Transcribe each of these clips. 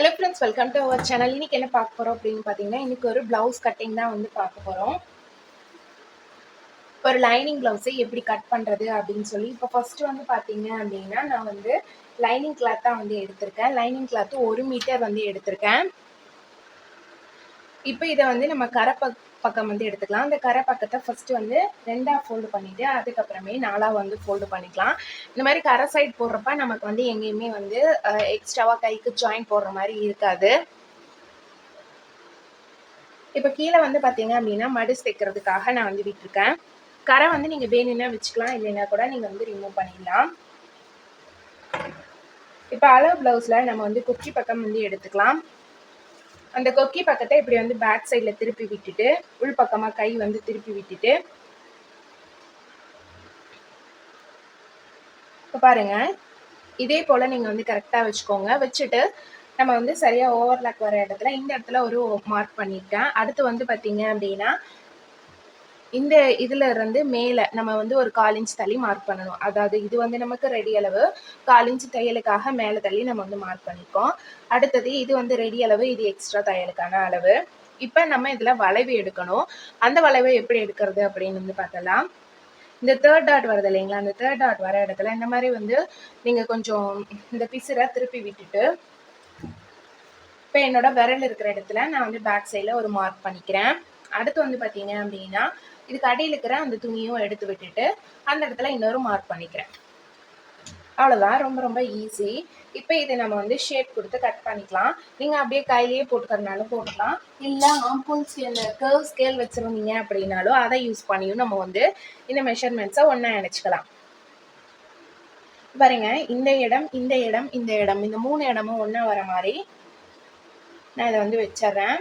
Hello friends, welcome to our channel. இன்னைக்கு என்ன பார்க்க போகிறோம் அப்படின்னு பார்த்தீங்கன்னா, இன்னைக்கு ஒரு ப்ளவுஸ் கட்டிங் தான் வந்து பார்க்க போகிறோம். ஒரு லைனிங் ப்ளவுஸை எப்படி கட் பண்ணுறது அப்படின்னு சொல்லி இப்போ ஃபஸ்ட்டு வந்து பார்த்தீங்க அப்படின்னா, நான் வந்து லைனிங் கிளாத் தான் வந்து எடுத்திருக்கேன். லைனிங் கிளாத்து 1 மீட்டர் வந்து எடுத்திருக்கேன். இப்போ இதை வந்து நம்ம பக்கம் வந்து எடுத்துக்கலாம். அந்த கரை பக்கத்தை ஃபஸ்ட்டு வந்து 2ஆக ஃபோல்டு பண்ணிவிட்டு அதுக்கப்புறமே 4ஆக வந்து ஃபோல்டு பண்ணிக்கலாம். இந்த மாதிரி கரை சைட் போடுறப்ப நமக்கு வந்து எங்கேயுமே வந்து எக்ஸ்ட்ராவாக கைக்கு ஜாயின் போடுற மாதிரி இருக்காது. இப்போ கீழே வந்து பார்த்தீங்க அப்படின்னா மடிச்சு தைக்கிறதுக்காக நான் வந்து விட்டுருக்கேன். கரை வந்து நீங்கள் வேணும்னா வச்சுக்கலாம், இல்லைன்னா கூட நீங்கள் வந்து ரிமூவ் பண்ணிடலாம். இப்போ அளவு ப்ளவுஸில் நம்ம வந்து கொக்கி பக்கம் வந்து எடுத்துக்கலாம். அந்த கொக்கி பக்கத்தை இப்படி வந்து பேக் சைடில் திருப்பி விட்டுட்டு உள் பக்கமாக கை வந்து திருப்பி விட்டுட்டு இப்போ பாருங்க, இதே போல் நீங்கள் வந்து கரெக்டாக வச்சுக்கோங்க. வச்சுட்டு நம்ம வந்து சரியாக ஓவர்லாக் வர இடத்துல இந்த இடத்துல ஒரு மார்க் பண்ணியிருக்கேன். அடுத்து வந்து பார்த்தீங்க அப்படின்னா இந்த இதில் இருந்து மேலே நம்ம வந்து ஒரு 1/4 இன்ச் தள்ளி மார்க் பண்ணணும். அதாவது இது வந்து நமக்கு ரெடி அளவு, 1/4 இன்ச் தையலுக்காக மேலே தள்ளி நம்ம வந்து மார்க் பண்ணியிருக்கோம். அடுத்தது இது வந்து ரெடி அளவு, இது எக்ஸ்ட்ரா தையலுக்கான அளவு. இப்போ நம்ம இதில் வளைவு எடுக்கணும். அந்த வளைவை எப்படி எடுக்கிறது அப்படின்னு வந்து பார்த்தலாம். இந்த 3rd டாட் வருது இல்லைங்களா, அந்த 3rd டாட் வர இடத்துல இந்த மாதிரி வந்து நீங்கள் கொஞ்சம் இந்த பிசுரை திருப்பி விட்டுட்டு இப்போ என்னோட விரல் இருக்கிற இடத்துல நான் வந்து பேக் சைடில் ஒரு மார்க் பண்ணிக்கிறேன். அடுத்து வந்து பார்த்தீங்க அப்படின்னா இதுக்கு அடியில் இருக்கிற அந்த துணியும் எடுத்து விட்டுட்டு அந்த இடத்துல இன்னொரு மார்க் பண்ணிக்கிறேன். அவ்வளோதான், ரொம்ப ரொம்ப ஈஸி. இப்போ இதை நம்ம வந்து ஷேப் கொடுத்து கட் பண்ணிக்கலாம். நீங்கள் அப்படியே கையிலேயே போட்டுக்கிறதுனாலும் போட்டுக்கலாம், இல்லை ஆம்பூல் ஸ்கேல் கர்வ் ஸ்கேல் வச்சுருந்தீங்க அப்படின்னாலும் அதை யூஸ் பண்ணியும் நம்ம வந்து இந்த மெஷர்மெண்ட்ஸை ஒன்றா இணைச்சிக்கலாம். பாருங்க, இந்த இடம் இந்த இடம் இந்த இடம் இந்த 3 இடமும் ஒன்றா வர மாதிரி நான் இதை வந்து வச்சிட்றேன்.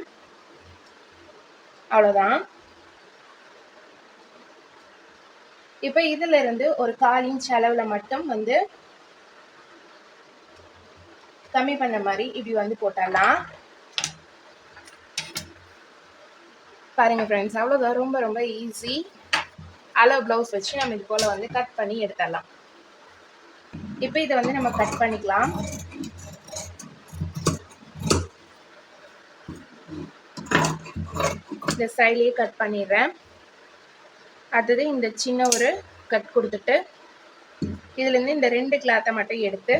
அவ்வளோதான். இப்போ இதுல இருந்து ஒரு 1/4 இன்ச் அளவில் மட்டும் வந்து கம்மி பண்ண மாதிரி இப்படி வந்து போட்டலாம். பாருங்க ஃப்ரெண்ட்ஸ், அவ்வளோதான், ரொம்ப ரொம்ப ஈஸி. அளவு ப்ளவுஸ் வச்சு நம்ம இது போல் வந்து கட் பண்ணி எடுத்துடலாம். இப்போ இதை வந்து நம்ம கட் பண்ணிக்கலாம். இந்த சைட்லேயே கட் பண்ணிடுறேன். அடுத்தது இந்த சின்ன ஒரு கட் கொடுத்துட்டு இதுலேருந்து இந்த 2 கிளாத்தை மட்டும் எடுத்து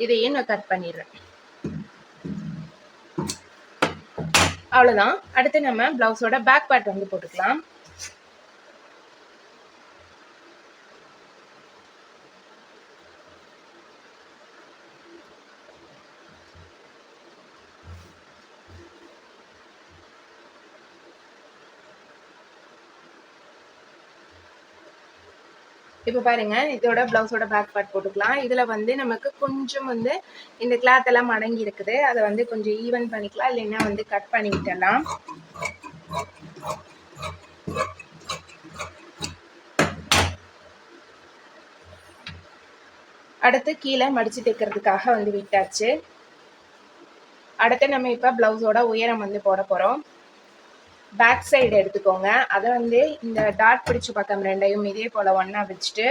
இதையே நான் கட் பண்ணிடுறேன். அவ்வளோதான். அடுத்து நம்ம பிளவுஸோட பேக் பார்ட் வந்து போட்டுக்கலாம். இப்போ பாருங்க, இதோட பிளவுஸோட பேக் பார்ட் போட்டுக்கலாம். இதுல வந்து நமக்கு கொஞ்சம் வந்து இந்த கிளாத் எல்லாம் அடங்கி இருக்குது, அதை வந்து கொஞ்சம் ஈவன் பண்ணிக்கலாம், இல்லைன்னா வந்து கட் பண்ணி விட்டுடலாம். அடுத்து கீழே மடிச்சு தைக்கிறதுக்காக வந்து விட்டாச்சு. அடுத்து நம்ம இப்போ பிளவுஸோட உயரம் வந்து போட போறோம். பேக் சைடு எடுத்துக்கோங்க. அதை வந்து இந்த டாட் பிடிச்ச பக்கம் ரெண்டையும் இதே போல ஒண்ணா வச்சுட்டு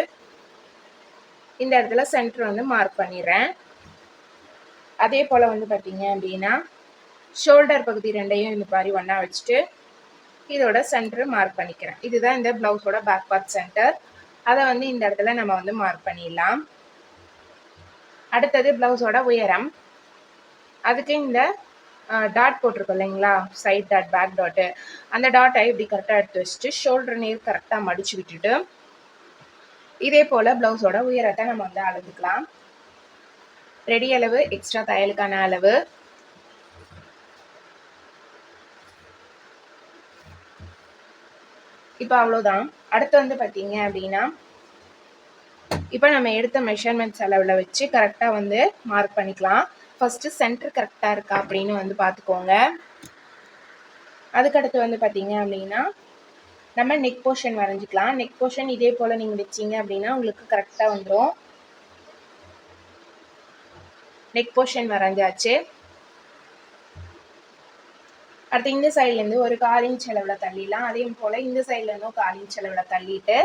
இந்த இடத்துல சென்டர் வந்து மார்க் பண்ணிடுறேன். அதே போல வந்து பார்த்தீங்க அப்படின்னா ஷோல்டர் பகுதி ரெண்டையும் இந்த மாதிரி ஒண்ணா வச்சுட்டு இதோட சென்டர் மார்க் பண்ணிக்கிறேன். இதுதான் இந்த பிளவுஸோட பேக் பார்ட் சென்டர். அதை வந்து இந்த இடத்துல நம்ம வந்து மார்க் பண்ணிடலாம். அடுத்தது பிளவுஸோட உயரம். அதுக்கு இந்த டாட் போட்டிருக்கோம் இல்லைங்களா, சைட் டாட் பேக் டாட்டு, அந்த டாட்டை இப்படி கரெக்டாக எடுத்து வச்சுட்டு ஷோல்டர் நேர் கரெக்டாக மடிச்சு விட்டுட்டு இதே போல் ப்ளவுஸோட உயரத்தை நம்ம வந்து அளந்துக்கலாம். ரெடி அளவு, எக்ஸ்ட்ரா தையலுக்கான அளவு. இப்போ அவ்வளோதான். அடுத்து வந்து பார்த்தீங்க அப்படின்னா இப்போ நம்ம எடுத்த மெஷர்மெண்ட்ஸ் அளவில் வச்சு கரெக்டாக வந்து மார்க் பண்ணிக்கலாம். ஃபஸ்ட்டு சென்டர் கரெக்டாக இருக்கா அப்படின்னு வந்து பார்த்துக்கோங்க. அதுக்கடுத்து வந்து பார்த்தீங்க அப்படின்னா நம்ம நெக் போர்ஷன் வரைஞ்சிக்கலாம். நெக் போர்ஷன் இதே போல் நீங்கள் வச்சிங்க அப்படின்னா உங்களுக்கு கரெக்டாக வந்துடும். நெக் போர்ஷன் வரைஞ்சாச்சு. அடுத்து இந்த சைட்லேருந்து ஒரு 1/4 இன்ச் அளவில் தள்ளிடலாம். அதே போல் இந்த சைட்லேருந்து 1/4 இன்ச் அளவில் தள்ளிட்டு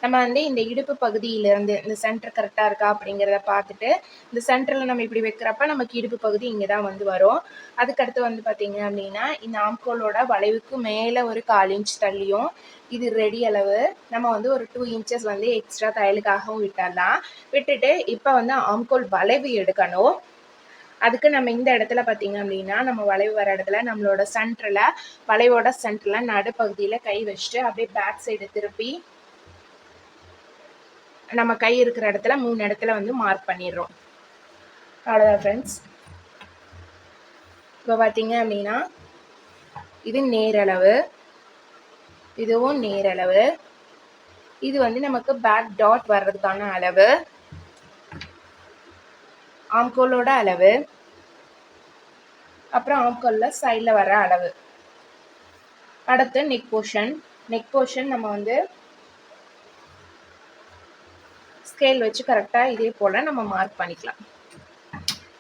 நம்ம வந்து இந்த இடுப்பு பகுதியிலேருந்து இந்த சென்டர் கரெக்டாக இருக்கா அப்படிங்கிறத பார்த்துட்டு இந்த சென்டரில் நம்ம இப்படி வைக்கிறப்ப நமக்கு இடுப்பு பகுதி இங்கே தான் வந்து வரும். அதுக்கடுத்து வந்து பார்த்தீங்க அப்படின்னா இந்த ஆம்கோலோட வளைவுக்கு மேலே ஒரு 1/4 இன்ச் தள்ளியும் இது ரெடி அளவு நம்ம வந்து ஒரு 2 இன்ச்சஸ் வந்து எக்ஸ்ட்ரா தையலுக்காகவும் விட்டுடலாம். விட்டுட்டு இப்போ வந்து ஆம்கோல் வளைவு எடுக்கணும். அதுக்கு நம்ம இந்த இடத்துல பார்த்தீங்க அப்படின்னா நம்ம வளைவு வர இடத்துல நம்மளோட சென்டரில் வளைவோட சென்டரில் நடுப்பகுதியில் கை வச்சுட்டு அப்படியே பேக் சைடு திருப்பி நம்ம கை இருக்கிற இடத்துல 3 இடத்துல வந்து மார்க் பண்ணிடுறோம். அவ்வளோதான் ஃப்ரெண்ட்ஸ். இப்போ பார்த்தீங்க அப்படின்னா இது நேரளவு, இதுவும் நேரளவு, இது வந்து நமக்கு பேக் டாட் வர்றதுக்கான அளவு, ஆம்கோலோட அளவு, அப்புறம் ஆம்கோலில் சைடில் வர அளவு. அடுத்து நெக் போர்ஷன் நம்ம வந்து ஸ்கேல் வச்சு கரெக்டாக இதே போல் நம்ம மார்க் பண்ணிக்கலாம்.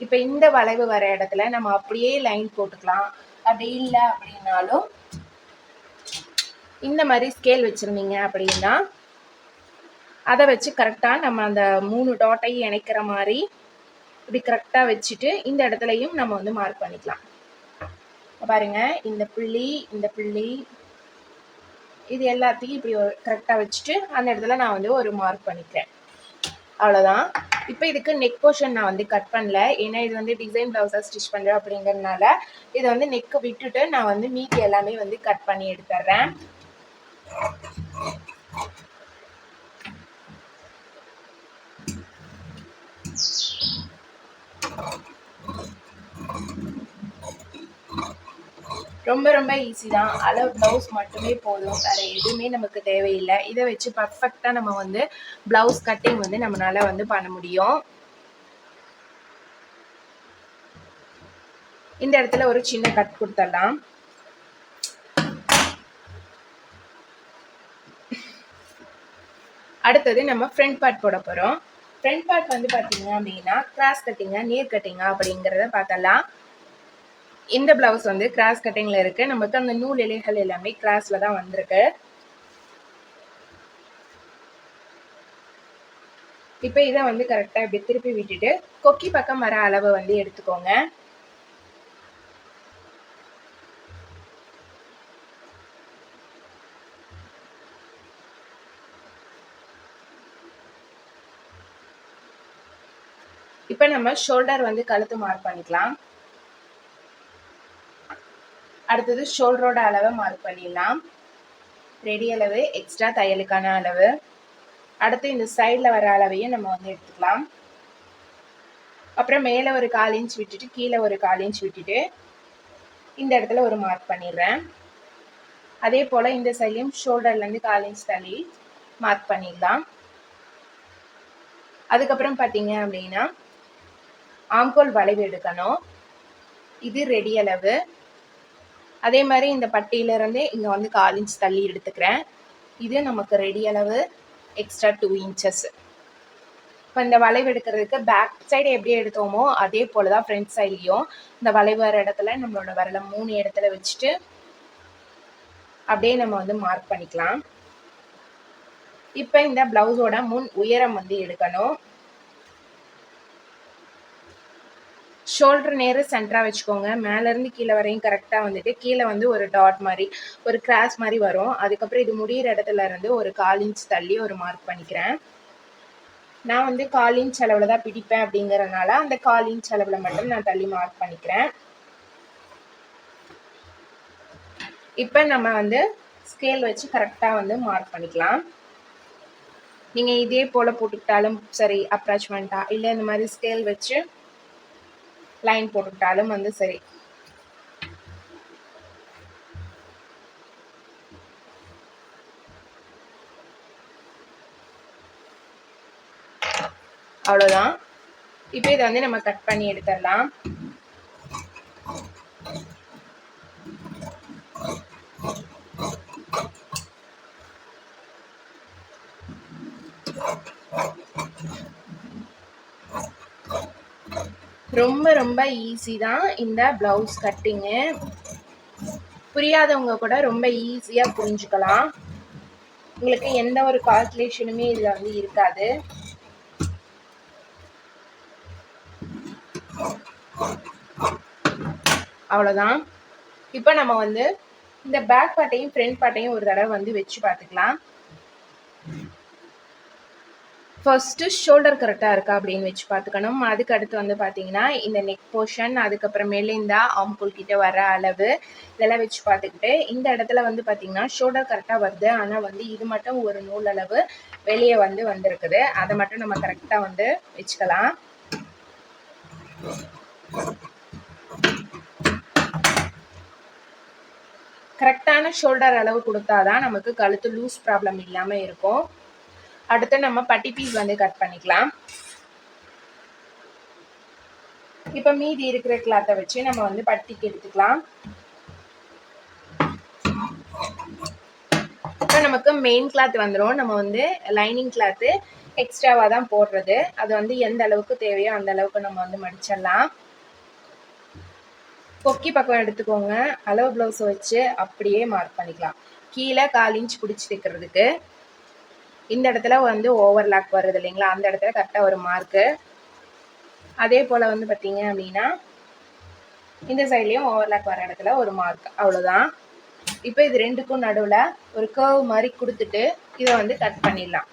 இப்போ இந்த வளைவு வர இடத்துல நம்ம அப்படியே லைன் போட்டுக்கலாம். அப்படி இல்லை அப்படின்னாலும் இந்த மாதிரி ஸ்கேல் வச்சுருந்தீங்க அப்படின்னா அதை வச்சு கரெக்டாக நம்ம அந்த 3 டாட்டையும் இணைக்கிற மாதிரி இப்படி கரெக்டாக வச்சுட்டு இந்த இடத்துலையும் நம்ம வந்து மார்க் பண்ணிக்கலாம். பாருங்க, இந்த புள்ளி இது எல்லாத்தையும் இப்படி கரெக்டாக வச்சுட்டு அந்த இடத்துல நான் வந்து ஒரு மார்க் பண்ணிக்கிறேன். அவ்வளோதான். இப்போ இதுக்கு நெக் போர்ஷன் நான் வந்து கட் பண்ணல, ஏன்னா இது வந்து டிசைன் ப்ளவுஸாக ஸ்டிச் பண்ணுறேன் அப்படிங்கிறதுனால இதை வந்து நெக்கை விட்டுட்டு நான் வந்து மீதி எல்லாமே வந்து கட் பண்ணி எடுத்துட்றேன். ரொம்ப ரொம்ப ஈஸி தான். அளவு ப்ளவுஸ் மட்டுமே போதும், வேறு எதுவுமே நமக்கு தேவையில்லை. இதை வச்சு பர்ஃபெக்டாக நம்ம வந்து ப்ளவுஸ் கட்டிங் வந்து நம்மளால வந்து பண்ண முடியும். இந்த இடத்துல ஒரு சின்ன கட் கொடுத்துடலாம். அடுத்தது நம்ம ஃப்ரண்ட் பார்ட் போட போகிறோம். ஃப்ரண்ட் பார்ட் வந்து பார்த்தீங்க அப்படின்னா கிராஸ் கட்டிங்கா நேர் கட்டிங்கா அப்படிங்கிறத பார்த்தலாம். இந்த பிளவுஸ் வந்து கிராஸ் கட்டிங்ல இருக்கு. நமக்கு அந்த நூல் இலைகள் எல்லாமே கிராஸ்ல தான் வந்திருக்கு. இப்போ இதை வந்து கரெக்டாக இப்படி திருப்பி விட்டுட்டு கொக்கி பக்கம் வர அளவை வந்து எடுத்துக்கோங்க. இப்போ நம்ம ஷோல்டர் வந்து கழுத்து மார்க் பண்ணிக்கலாம். அடுத்தது ஷோல்டரோட அளவை மார்க் பண்ணிடலாம். ரெடி அளவு, எக்ஸ்ட்ரா தையலுக்கான அளவு. அடுத்து இந்த சைடில் வர அளவையும் நம்ம வந்து எடுத்துக்கலாம். அப்புறம் மேலே ஒரு 1/4 இன்ச் விட்டுட்டு கீழே ஒரு 1/4 இன்ச் விட்டுட்டு இந்த இடத்துல ஒரு மார்க் பண்ணிடுறேன். அதே போல் இந்த சைட்லையும் ஷோல்டர்லேருந்து 1/4 இன்ச் தள்ளி மார்க் பண்ணிடலாம். அதுக்கப்புறம் பார்த்தீங்க அப்படின்னா ஆம்கோல் வளைவு எடுக்கணும். இது ரெடி அளவு. அதே மாதிரி இந்த பட்டியிலிருந்து இங்கே வந்து 1/4 இன்ச் தள்ளி எடுத்துக்கிறேன். இது நமக்கு ரெடி அளவு, எக்ஸ்ட்ரா 2 இன்ச்சஸ். இப்போ இந்த வளைவு எடுக்கிறதுக்கு பேக் சைடு எப்படி எடுத்தோமோ அதே போல் தான் ஃப்ரண்ட் சைட்லையும் இந்த வளைவு வர இடத்துல நம்மளோட விரலை 3 இடத்துல வச்சுட்டு அப்படியே நம்ம வந்து மார்க் பண்ணிக்கலாம். இப்போ இந்த பிளவுஸோட முன் உயரம் வந்து எடுக்கணும். ஷோல்டர் நேரு சென்டராக வச்சுக்கோங்க. மேலேருந்து கீழே வரையும் கரெக்டாக வந்துட்டு கீழே வந்து ஒரு டாட் மாதிரி ஒரு கிராஸ் மாதிரி வரும். அதுக்கப்புறம் இது முடிகிற இடத்துல இருந்து ஒரு 1/4 இன்ச் தள்ளி ஒரு மார்க் பண்ணிக்கிறேன். நான் வந்து 1/4 இன்ச் அளவில் தான் பிடிப்பேன் அப்படிங்கிறதுனால அந்த 1/4 இன்ச் அளவில் மட்டும் நான் தள்ளி மார்க் பண்ணிக்கிறேன். இப்போ நம்ம வந்து ஸ்கேல் வச்சு கரெக்டாக வந்து மார்க் பண்ணிக்கலாம். நீங்கள் இதே போல் போட்டுக்கிட்டாலும் சரி, அப்ராச்மெண்ட்டாக இல்லை இந்த மாதிரி ஸ்கேல் வச்சு லைன் போட்டுக்கிட்டாலும் வந்து சரி. அவ்வளோதான். இப்போ இதை வந்து நம்ம கட் பண்ணி எடுத்துடலாம். ரொம்ப ரொம்ப ஈஸி தான் இந்த ப்ளவுஸ் கட்டிங்கு. புரியாதவங்க கூட ரொம்ப ஈஸியாக புரிஞ்சுக்கலாம். உங்களுக்கு எந்த ஒரு கால்குலேஷனுமே இதில் வந்து இருக்காது. அவ்வளோதான். இப்போ நம்ம வந்து இந்த பேக் பார்ட்டையும் ஃப்ரண்ட் பார்ட்டையும் ஒரு தடவை வந்து வச்சு பார்த்துக்கலாம். ஃபர்ஸ்ட்டு ஷோல்டர் கரெக்டாக இருக்கா அப்படின்னு வச்சு பார்த்துக்கணும். அதுக்கு அடுத்து வந்து பார்த்தீங்கன்னா இந்த நெக் போர்ஷன், அதுக்கப்புறமேலே இந்த ஆம்கோல் கிட்ட வர அளவு இதெல்லாம் வச்சு பார்த்துக்கிட்டு இந்த இடத்துல வந்து பார்த்தீங்கன்னா ஷோல்டர் கரெக்டாக வருது. ஆனால் வந்து இது மட்டும் ஒரு நூல் அளவு வெளியே வந்து வந்திருக்குது. அதை மட்டும் நம்ம கரெக்டாக வந்து வச்சுக்கலாம். கரெக்டான ஷோல்டர் அளவு கொடுத்தாதான் நமக்கு கழுத்து லூஸ் ப்ராப்ளம் இல்லாமல் இருக்கும். அடுத்து நம்ம பட்டி பீஸ் வந்து கட் பண்ணிக்கலாம். இப்போ மீதி இருக்கிற கிளாத்தை வச்சு நம்ம வந்து பட்டிக்கு எடுத்துக்கலாம். இப்போ நமக்கு மெயின் கிளாத் வந்துடும். நம்ம வந்து லைனிங் கிளாத்து எக்ஸ்ட்ராவாக தான் போடுறது. அது வந்து எந்த அளவுக்கு தேவையோ அந்த அளவுக்கு நம்ம வந்து மடிச்சிடலாம். கொக்கி பக்கம் எடுத்துக்கோங்க. அளவு ப்ளவுஸை வச்சு அப்படியே மார்க் பண்ணிக்கலாம். கீழே 1/4 இன்ச் பிடிச்சி தைக்கிறதுக்கு இந்த இடத்துல வந்து ஓவர்லாக் வருது இல்லைங்களா, அந்த இடத்துல கரெக்டாக ஒரு மார்க்கு. அதே போல் வந்து பார்த்தீங்க அப்படின்னா இந்த சைட்லேயும் ஓவர்லாக் வர இடத்துல ஒரு மார்க். அவ்வளோதான். இப்போ இது ரெண்டுக்கும் நடுவில் ஒரு கர்வ் மாதிரி கொடுத்துட்டு இதை வந்து கட் பண்ணிடலாம்.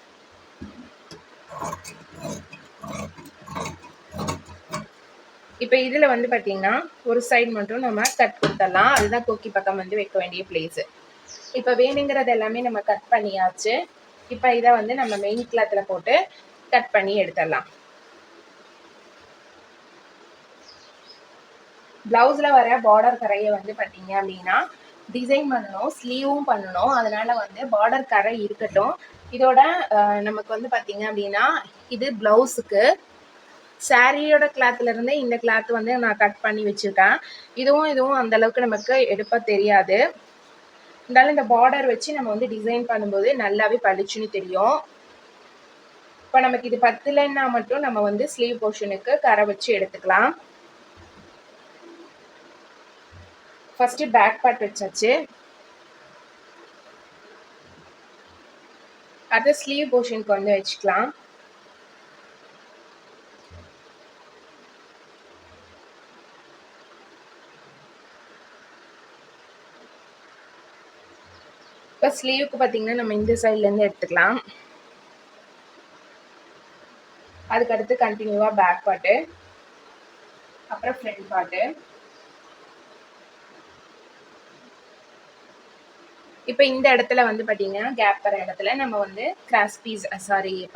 இப்போ இதில் வந்து பார்த்தீங்கன்னா ஒரு சைடு மட்டும் நம்ம கட் கொடுத்துடலாம். அதுதான் கொக்கி பக்கம் வந்து வைக்க வேண்டிய பிளேஸு. இப்போ வேணுங்கிறது எல்லாமே நம்ம கட் பண்ணியாச்சு. இப்போ இதை வந்து நம்ம மெயின் கிளாத்தில் போட்டு கட் பண்ணி எடுத்துடலாம். ப்ளவுஸில் வர பார்டர் கரையை வந்து பார்த்தீங்க அப்படின்னா டிசைன் பண்ணணும், ஸ்லீவும் பண்ணணும். அதனால வந்து பார்டர் கரை இருக்கட்டும். இதோட நமக்கு வந்து பார்த்தீங்க அப்படின்னா இது ப்ளவுஸுக்கு சாரியோட கிளாத்ல இருந்து இந்த கிளாத் வந்து நான் கட் பண்ணி வச்சிருக்கேன். இதுவும் அந்த அளவுக்கு நமக்கு எடுப்ப தெரியாது. இருந்தாலும் இந்த பார்டர் வச்சு நம்ம வந்து டிசைன் பண்ணும்போது நல்லாவே பளிச்சுன்னு தெரியும். இப்போ நமக்கு இது பத்தலைன்னா மட்டும் நம்ம வந்து ஸ்லீவ் போர்ஷனுக்கு கரை வச்சு எடுத்துக்கலாம். ஃபர்ஸ்ட் பேக் பார்ட் வச்சாச்சு. அடுத்து ஸ்லீவ் போர்ஷனுக்கு வந்து வச்சுக்கலாம். இப்போ ஸ்லீவுக்கு பார்த்தீங்கன்னா நம்ம இந்த சைட்லேருந்து எடுத்துக்கலாம். அதுக்கடுத்து கண்டினியூவாக பேக் பார்ட்டு, அப்புறம் ஃப்ரண்ட் பார்ட்டு. இப்போ இந்த இடத்துல வந்து பார்த்தீங்கன்னா கேப் வர இடத்துல நம்ம வந்து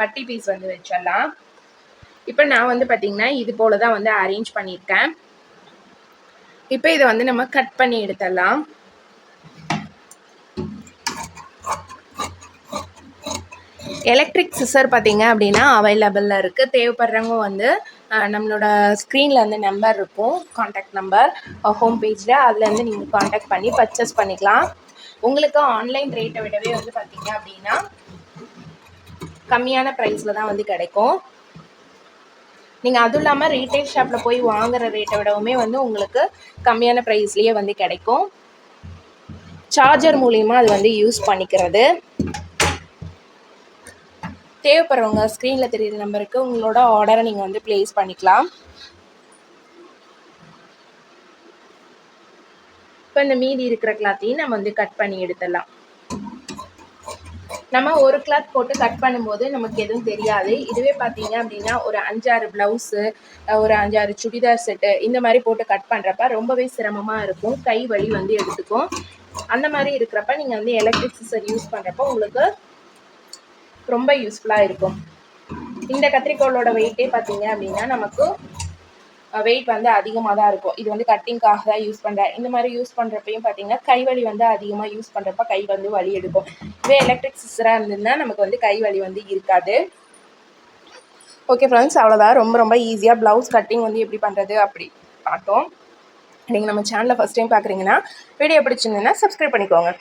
பட்டி பீஸ் வந்து வச்சிடலாம். இப்போ நான் வந்து பார்த்தீங்கன்னா இது போல தான் வந்து அரேஞ்ச் பண்ணியிருக்கேன். இப்போ இதை வந்து நம்ம கட் பண்ணி எடுத்துடலாம். எலக்ட்ரிக் சிசர் பார்த்தீங்க அப்படின்னா அவைலபிளில் இருக்குது. தேவைப்படுறவங்க வந்து நம்மளோட ஸ்க்ரீனில் வந்து நம்பர் இருக்கும், காண்டாக்ட் நம்பர் ஹோம் பேஜில், அதுலேருந்து நீங்கள் காண்டாக்ட் பண்ணி பர்ச்சேஸ் பண்ணிக்கலாம். உங்களுக்கு ஆன்லைன் ரேட்டை விடவே வந்து பார்த்தீங்க அப்படின்னா கம்மியான ப்ரைஸில் தான் வந்து கிடைக்கும். நீங்கள் அதுவும் இல்லாமல் ரீட்டைல் ஷாப்பில் போய் வாங்குகிற ரேட்டை விடவுமே வந்து உங்களுக்கு கம்மியான ப்ரைஸ்லேயே வந்து கிடைக்கும். சார்ஜர் மூலிமா அது வந்து யூஸ் பண்ணிக்கிறது. தேவைப்படுறவங்க ஸ்க்ரீனில் தெரியுற நம்பருக்கு உங்களோட ஆர்டரை நீங்கள் வந்து ப்ளேஸ் பண்ணிக்கலாம். இப்போ இந்த மீதி இருக்கிற கிளாத்தையும் நம்ம வந்து கட் பண்ணி எடுத்துடலாம். நம்ம ஒரு கிளாத் போட்டு கட் பண்ணும்போது நமக்கு எதுவும் தெரியாது. இதுவே பார்த்தீங்க அப்படின்னா ஒரு 5-6 ப்ளவுஸு, ஒரு 5-6 சுடிதார் செட்டு இந்த மாதிரி போட்டு கட் பண்ணுறப்ப ரொம்பவே சிரமமாக இருக்கும். கை வலி வந்து எடுத்துக்கும். அந்த மாதிரி இருக்கிறப்ப நீங்கள் வந்து எலக்ட்ரிக் சிசர் யூஸ் பண்ணுறப்போ உங்களுக்கு ரொம்ப யூஸ்ஃபுல்லாக இருக்கும். இந்த கத்திரிக்கோளோட வெயிட்டே பார்த்தீங்க அப்படின்னா நமக்கு வெயிட் வந்து அதிகமாக தான் இருக்கும். இது வந்து கட்டிங்காக தான் யூஸ் பண்ணுறேன். இந்த மாதிரி யூஸ் பண்ணுறப்பையும் பார்த்தீங்கன்னா கை வலி வந்து அதிகமாக யூஸ் பண்ணுறப்ப கை வந்து வலி எடுக்கும். இதே எலக்ட்ரிக் சிசராக இருந்ததுன்னா நமக்கு வந்து கை வலி வந்து இருக்காது. ஓகே ஃப்ரெண்ட்ஸ், அவ்வளோதான். ரொம்ப ஈஸியாக ப்ளவுஸ் கட்டிங் வந்து எப்படி பண்ணுறது அப்படி பார்த்தோம். நீங்கள் நம்ம சேனலை ஃபஸ்ட் டைம் பார்க்குறீங்கன்னா வீடியோ பிடிச்சிருந்ததுன்னா சப்ஸ்கிரைப் பண்ணிக்கோங்க.